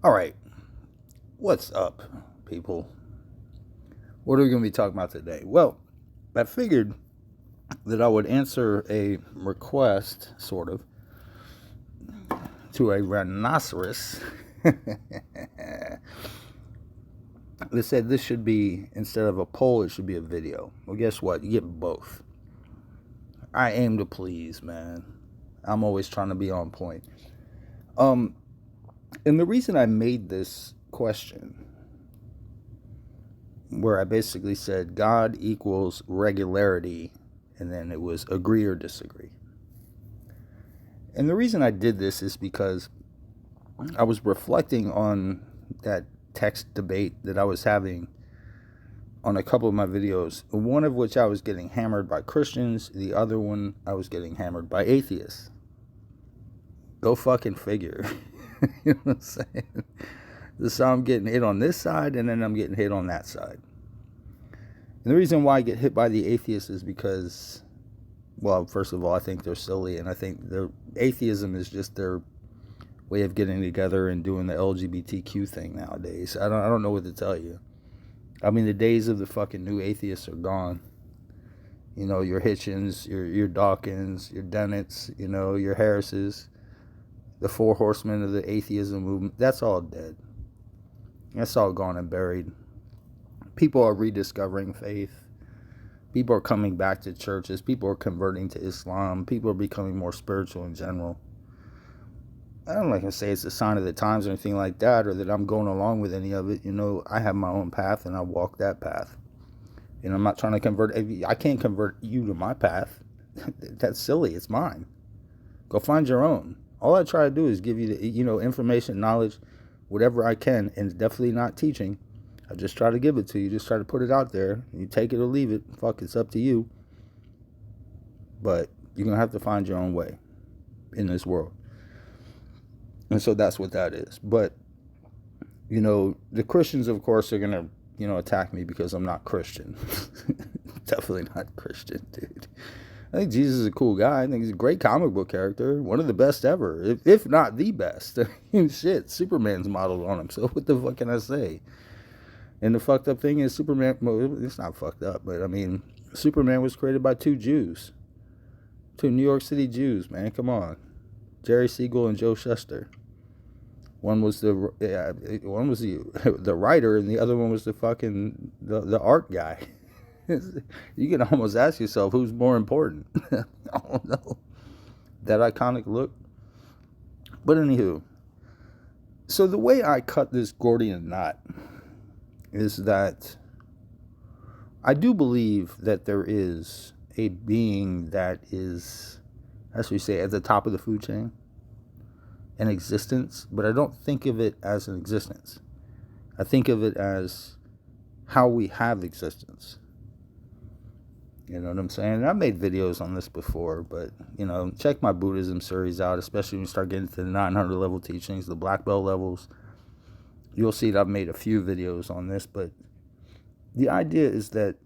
All right, what's up, people? What are we going to be talking about today? Well, I figured that I would answer a request, sort of, to a rhinoceros that said this should be, instead of a poll, it should be a video. Well, guess what? You get both. I aim to please, man. I'm always trying to be on point. And the reason I made this question, where I basically said God equals regularity, and then it was agree or disagree. And the reason I did this is because I was reflecting on that text debate that I was having on a couple of my videos, one of which I was getting hammered by Christians, the other one I was getting hammered by atheists. Go fucking figure. You know what I'm saying? So I'm getting hit on this side, and then I'm getting hit on that side. And the reason why I get hit by the atheists is because, well, first of all, I think they're silly, and I think their atheism is just their way of getting together and doing the LGBTQ thing nowadays. I don't know what to tell you. I mean, the days of the fucking new atheists are gone. You know, your Hitchens, your Dawkins, your Dennetts, you know, your Harrises, the four horsemen of the atheism movement. That's all dead. That's all gone and buried. People are rediscovering faith. People are coming back to churches. People are converting to Islam. People are becoming more spiritual in general. I don't like to say it's a sign of the times or anything like that, or that I'm going along with any of it. You know, I have my own path, and I walk that path. And I'm not trying to convert. I can't convert you to my path. That's silly. It's mine. Go find your own. All I try to do is give you the, information, knowledge, whatever I can, and it's definitely not teaching. I just try to give it to you. Just try to put it out there. You take it or leave it. Fuck, it's up to you. But you're going to have to find your own way in this world. And so that's what that is. But, the Christians, of course, are going to, attack me because I'm not Christian. Definitely not Christian, dude. I think Jesus is a cool guy. I think he's a great comic book character. One of the best ever, if not the best. I mean, shit, Superman's modeled on him. So what the fuck can I say? And the fucked up thing is Superman, well, it's not fucked up, but I mean, Superman was created by two Jews. Two New York City Jews, man. Come on. Jerry Siegel and Joe Shuster. One was the writer, and the other one was the fucking the art guy. You can almost ask yourself who's more important. I don't know. That iconic look. But anywho, so the way I cut this Gordian knot is that I do believe that there is a being that is, as we say, at the top of the food chain, an existence, but I don't think of it as an existence. I think of it as how we have existence. You know what I'm saying? And I've made videos on this before, but, check my Buddhism series out, especially when you start getting to the 900 level teachings, the black belt levels. You'll see that I've made a few videos on this, but the idea is that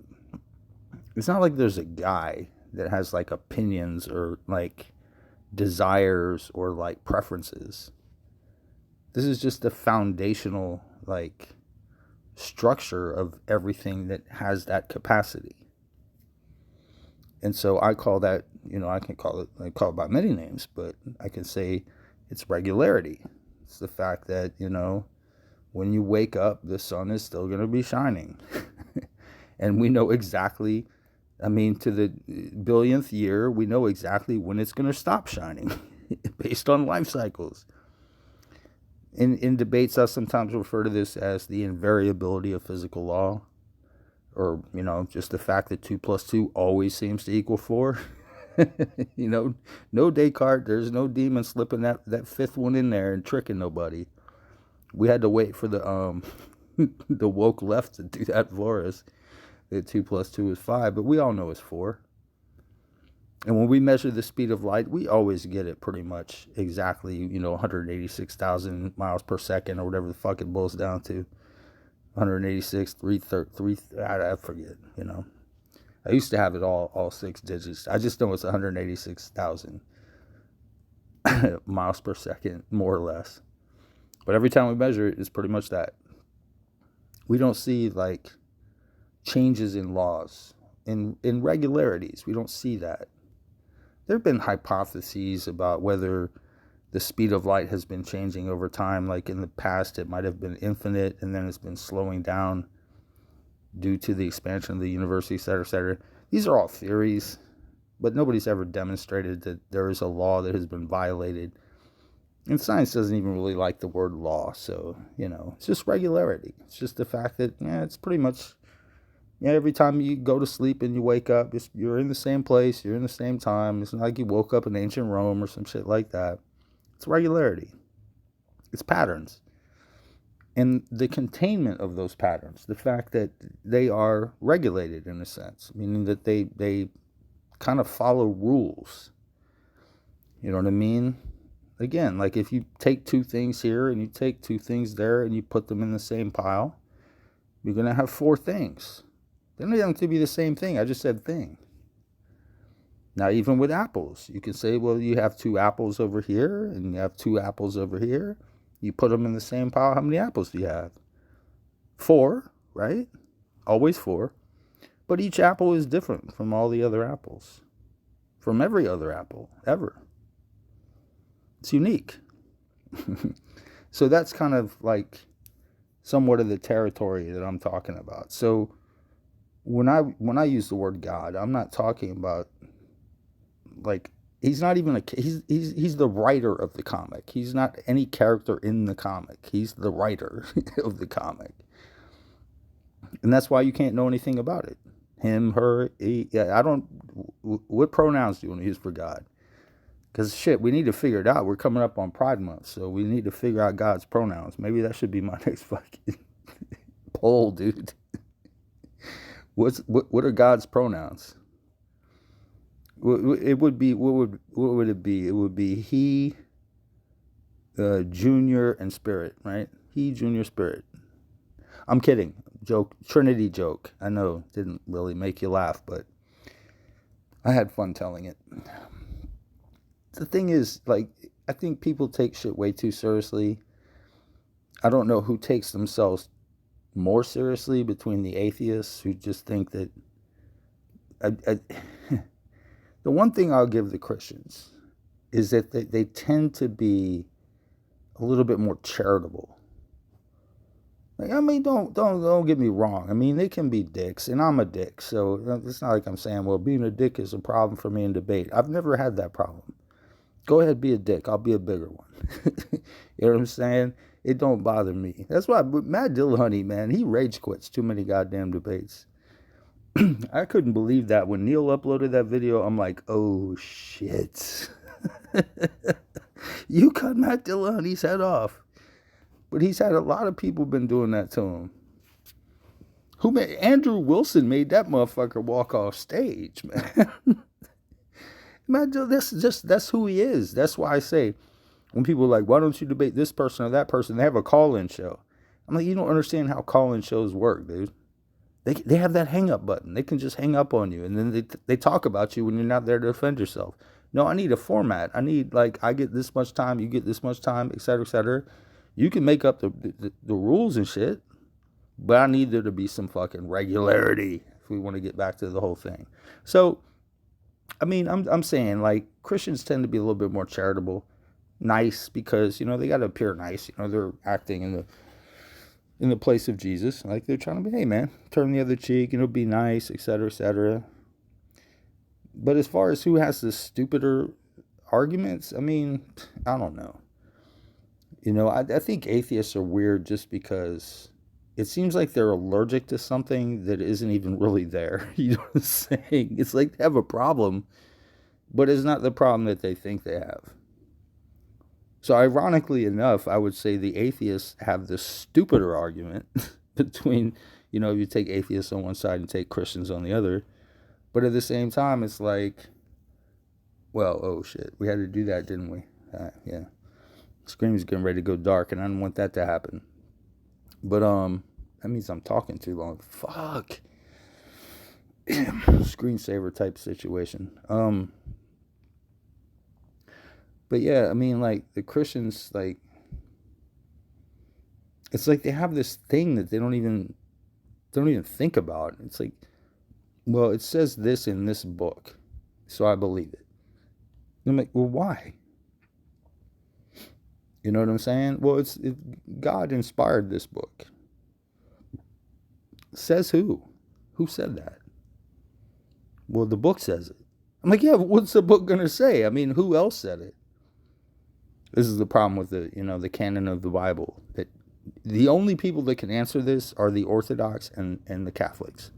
it's not like there's a guy that has like opinions or like desires or like preferences. This is just the foundational like structure of everything that has that capacity. And so I call that, I call it by many names, but I can say it's regularity. It's the fact that, when you wake up, the sun is still going to be shining. And we know exactly, to the billionth year, we know exactly when it's going to stop shining based on life cycles. In debates, I sometimes refer to this as the invariability of physical law. Or, just the fact that 2 + 2 always seems to equal 4. No Descartes, there's no demon slipping that fifth one in there and tricking nobody. We had to wait for the the woke left to do that for us. That 2 + 2 is 5, but we all know it's 4. And when we measure the speed of light, we always get it pretty much exactly, 186,000 miles per second or whatever the fuck it boils down to. 186, 333, I forget, I used to have it all 6 digits. I just know it's 186,000 miles per second, more or less. But every time we measure it, it's pretty much that. We don't see like changes in laws, in regularities. We don't see that. There have been hypotheses about whether the speed of light has been changing over time. Like in the past, it might have been infinite, and then it's been slowing down due to the expansion of the universe, etc., etc. These are all theories, but nobody's ever demonstrated that there is a law that has been violated. And science doesn't even really like the word law, so, it's just regularity. It's just the fact that, it's pretty much, every time you go to sleep and you wake up, you're in the same place, you're in the same time. It's not like you woke up in ancient Rome or some shit like that. It's regularity. It's patterns. And the containment of those patterns, the fact that they are regulated in a sense, meaning that they kind of follow rules. You know what I mean? Again, like if you take two things here and you take two things there and you put them in the same pile, you're going to have four things. They don't have to be the same thing. I just said thing. Now, even with apples, you can say, well, you have two apples over here and you have two apples over here. You put them in the same pile. How many apples do you have? 4, right? Always 4. But each apple is different from all the other apples. From every other apple, ever. It's unique. So that's kind of like somewhat of the territory that I'm talking about. So when I use the word God, I'm not talking about like he's not even he's the writer of the comic. He's not any character in the comic. He's the writer of the comic. And that's why you can't know anything about it. Him, her, he, I don't what pronouns do you want to use for God? Because shit, we need to figure it out. We're coming up on Pride Month, so we need to figure out God's pronouns. Maybe that should be my next fucking poll, dude. What are God's pronouns? It would be what would it be? It would be he, Junior, and Spirit, right? He, Junior, Spirit. I'm kidding. Joke, Trinity joke. I know, didn't really make you laugh, but I had fun telling it. The thing is, like, I think people take shit way too seriously. I don't know who takes themselves more seriously between the atheists who just think that... The one thing I'll give the Christians is that they tend to be a little bit more charitable. Like, I mean, don't get me wrong. I mean, they can be dicks, and I'm a dick. So it's not like I'm saying, well, being a dick is a problem for me in debate. I've never had that problem. Go ahead, be a dick. I'll be a bigger one. You know what I'm saying? It don't bother me. That's why Matt Dillahunty, man, he rage quits too many goddamn debates. I couldn't believe that when Neil uploaded that video. I'm like, oh shit. You cut Matt Dillahunty's head off. But he's had a lot of people been doing that to him. Andrew Wilson made that motherfucker walk off stage, man. Man, that's who he is. That's why I say, when people are like, why don't you debate this person or that person? They have a call-in show. I'm like, you don't understand how call-in shows work, dude. They have that hang-up button. They can just hang up on you, and then they talk about you when you're not there to defend yourself. No, I need a format. I need, like, I get this much time, you get this much time, et cetera, et cetera. You can make up the rules and shit, but I need there to be some fucking regularity if we want to get back to the whole thing. So, I mean, I'm saying, like, Christians tend to be a little bit more charitable, nice, because, they got to appear nice. They're acting in the place of Jesus. Like, they're trying to be, hey, man, turn the other cheek, be nice, et cetera, et cetera. But as far as who has the stupider arguments, I mean, I don't know. I think atheists are weird just because it seems like they're allergic to something that isn't even really there. You know what I'm saying? It's like they have a problem, but it's not the problem that they think they have. So ironically enough, I would say the atheists have the stupider argument between, you take atheists on one side and take Christians on the other. But at the same time, it's like, well, oh shit, we had to do that, didn't we? Yeah. Screen's getting ready to go dark, and I don't want that to happen. But that means I'm talking too long. Fuck. Screensaver type situation. But yeah, I mean, like, the Christians, like, It's like they have this thing that they don't even think about. It's like, well, it says this in this book, so I believe it. And I'm like, well, why? You know what I'm saying? Well, God inspired this book. Says who? Who said that? Well, the book says it. I'm like, yeah, but what's the book gonna say? I mean, who else said it? This is the problem with the canon of the Bible. That the only people that can answer this are the Orthodox and the Catholics.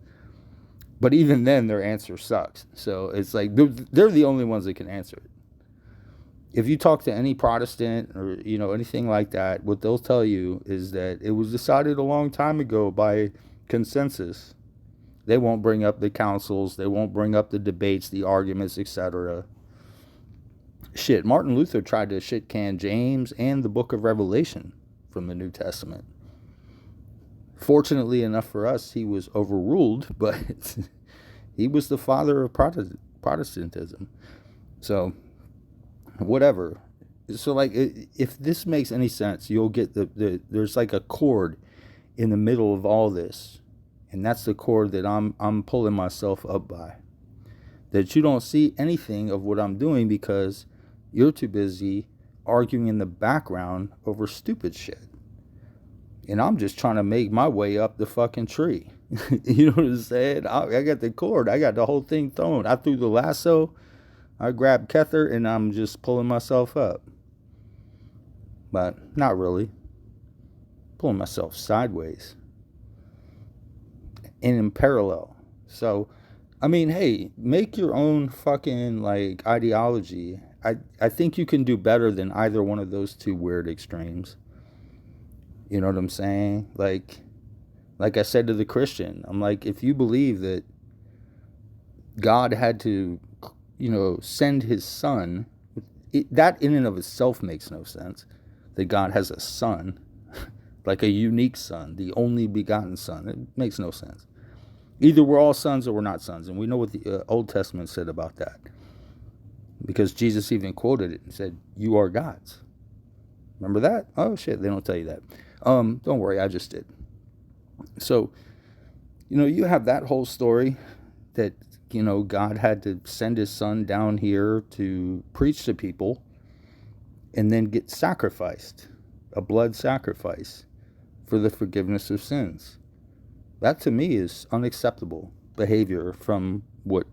But even then, their answer sucks. So it's like they're the only ones that can answer it. If you talk to any Protestant or anything like that, what they'll tell you is that it was decided a long time ago by consensus. They won't bring up the councils. They won't bring up the debates, the arguments, etc. Shit, Martin Luther tried to shit can James and the book of Revelation from the New Testament. Fortunately enough for us, he was overruled, but he was the father of Protestantism. So, whatever. So, like, if this makes any sense, you'll get there's like a chord in the middle of all this, and that's the chord that I'm pulling myself up by. That you don't see anything of what I'm doing because you're too busy arguing in the background over stupid shit. And I'm just trying to make my way up the fucking tree. You know what I'm saying? I got the cord. I got the whole thing thrown. I threw the lasso. I grabbed Kether and I'm just pulling myself up. But not really. Pulling myself sideways. And in parallel. So, I mean, hey, make your own fucking, like, ideology. I think you can do better than either one of those two weird extremes. You know what I'm saying? Like I said to the Christian, I'm like, if you believe that God had to, send his son, that in and of itself makes no sense. That God has a son, like a unique son, the only begotten son. It makes no sense. Either we're all sons or we're not sons. And we know what the Old Testament said about that. Because Jesus even quoted it and said, you are gods. Remember that? Oh, shit, they don't tell you that. Don't worry, I just did. So, you have that whole story that, God had to send his son down here to preach to people and then get sacrificed, a blood sacrifice for the forgiveness of sins. That to me is unacceptable behavior from what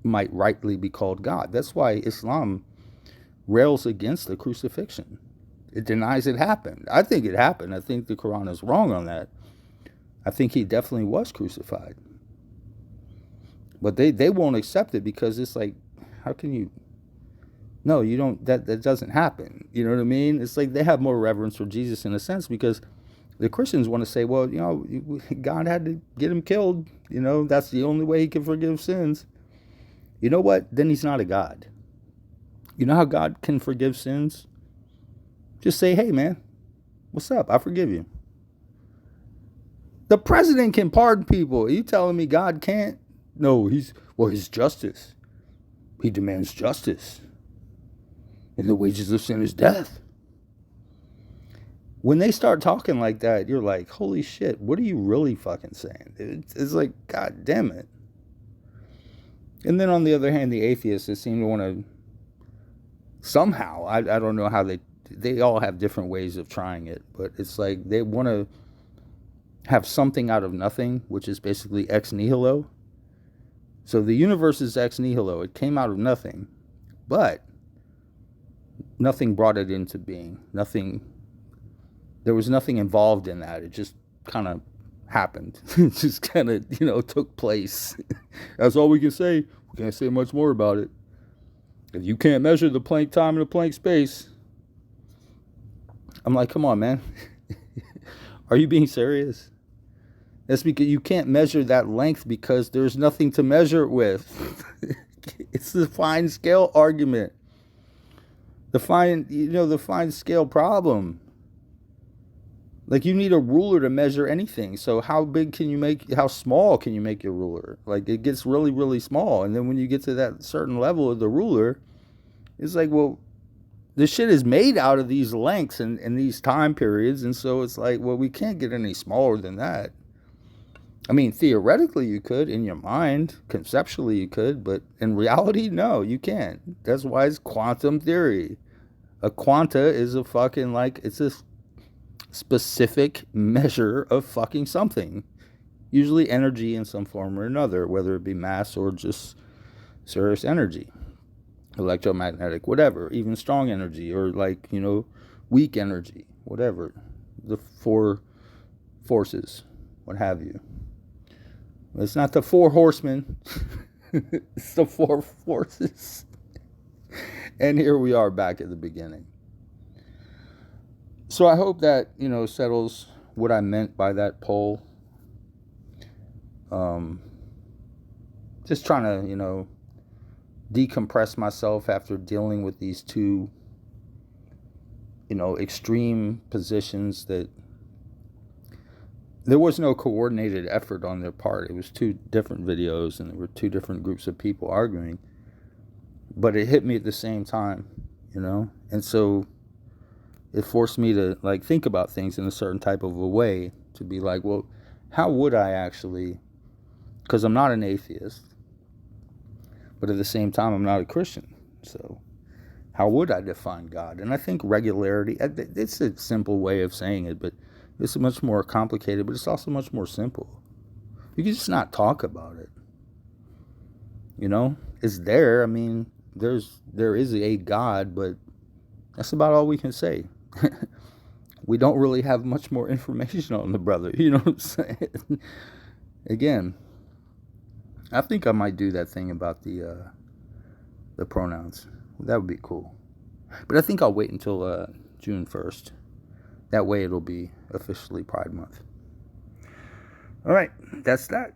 might rightly be called God. That's why Islam rails against the crucifixion. It denies it happened. I think it happened. I think the Quran is wrong on that. I think he definitely was crucified. But they won't accept it because it's like, how can you? No, you don't. That doesn't happen. You know what I mean? It's like they have more reverence for Jesus in a sense because the Christians want to say, well, God had to get him killed. That's the only way he can forgive sins. You know what? Then he's not a God. You know how God can forgive sins? Just say, hey, man, what's up? I forgive you. The president can pardon people. Are you telling me God can't? No, his justice. He demands justice. And the wages of sin is death. When they start talking like that, you're like, holy shit, what are you really fucking saying? It's like, God damn it. And then on the other hand, the atheists, they seem to want to somehow, I don't know how they all have different ways of trying it, but it's like they want to have something out of nothing, which is basically ex nihilo. So the universe is ex nihilo. It came out of nothing, but nothing brought it into being. There was nothing involved in that. It just kind of happened. It just kind of, took place. That's all we can say. We can't say much more about it. If you can't measure the Planck time and the Planck space, I'm like, come on, man. Are you being serious? That's because you can't measure that length because there's nothing to measure it with. It's the fine scale argument. The fine scale problem. Like, you need a ruler to measure anything. So how small can you make your ruler? Like, it gets really, really small. And then when you get to that certain level of the ruler, it's like, well, this shit is made out of these lengths and these time periods, and so it's like, well, we can't get any smaller than that. I mean, theoretically you could, in your mind, conceptually you could, but in reality, no, you can't. That's why it's quantum theory. A quanta is a fucking, like, it's a specific measure of fucking something. Usually energy in some form or another, whether it be mass or just serious energy, electromagnetic, whatever, even strong energy, or like, weak energy, whatever, the four forces, what have you. It's not the four horsemen, it's the four forces. And here we are back at the beginning. So I hope that, settles what I meant by that poll. Just trying to, decompress myself after dealing with these two, extreme positions that there was no coordinated effort on their part. It was two different videos and there were two different groups of people arguing, but it hit me at the same time, and so it forced me to like think about things in a certain type of a way, to be like, well, how would I actually, because I'm not an atheist, but at the same time I'm not a Christian, so how would I define God? And I think regularity, it's a simple way of saying it, but it's much more complicated, but it's also much more simple. You can just not talk about it. It's there. I mean, there is a God, but that's about all we can say. We don't really have much more information on the brother. You know what I'm saying? Again, I think I might do that thing about the pronouns. That would be cool. But I think I'll wait until June 1st. That way it'll be officially Pride Month. All right, that's that.